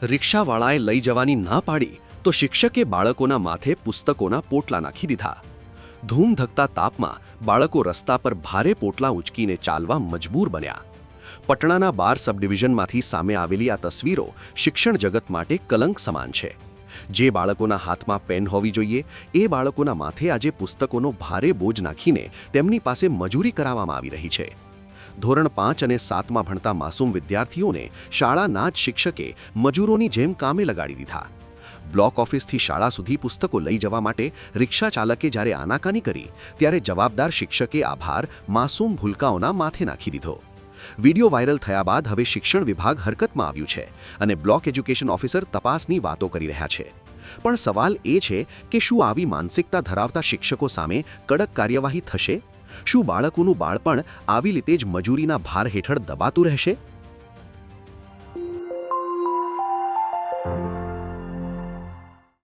રિક્ષાવાળાએ લઈ જવાની ના પાડી તો શિક્ષકે બાળકોના માથે પુસ્તકોના પોટલા નાખી દીધા. ધૂમધકતા તાપમાં બાળકો રસ્તા પર ભારે પોટલા ઉંચકીને ચાલવા મજબૂર બન્યા. પટણાના 12 સબડિવિઝનમાંથી સામે આવેલી આ તસવીરો શિક્ષણ જગત માટે કલંક સમાન છે. જે બાળકોના હાથમાં પેન હોવી જોઈએ એ બાળકોના માથે આજે પુસ્તકોનો ભારે બોજ નાખીને તેમની પાસે મજૂરી કરાવવામાં આવી રહી છે. ધોરણ 5 અને 7માં ભણતા માસૂમ વિદ્યાર્થીઓને શાળાના જ શિક્ષકે મજૂરોની જેમ કામે લગાડી દીધા. બ્લોક ઓફિસથી શાળા સુધી પુસ્તકો લઈ જવા માટે રિક્ષા ચાલકે જ્યારે આનાકાની કરી ત્યારે જવાબદાર શિક્ષકે આભાર માસૂમ ભૂલકાઓના માથે નાખી દીધો. વિડીયો વાયરલ થયા બાદ હવે શિક્ષણ વિભાગ હરકતમાં આવ્યું છે અને બ્લોક એજ્યુકેશન ઓફિસર તપાસની વાતો કરી રહ્યા છે. પણ સવાલ એ છે કે શું આવી માનસિકતા ધરાવતા શિક્ષકો સામે કડક કાર્યવાહી થશે? શું બાળકોનું બાળપણ આવી રીતે જ મજૂરીના ભાર હેઠળ દબાતું રહેશે?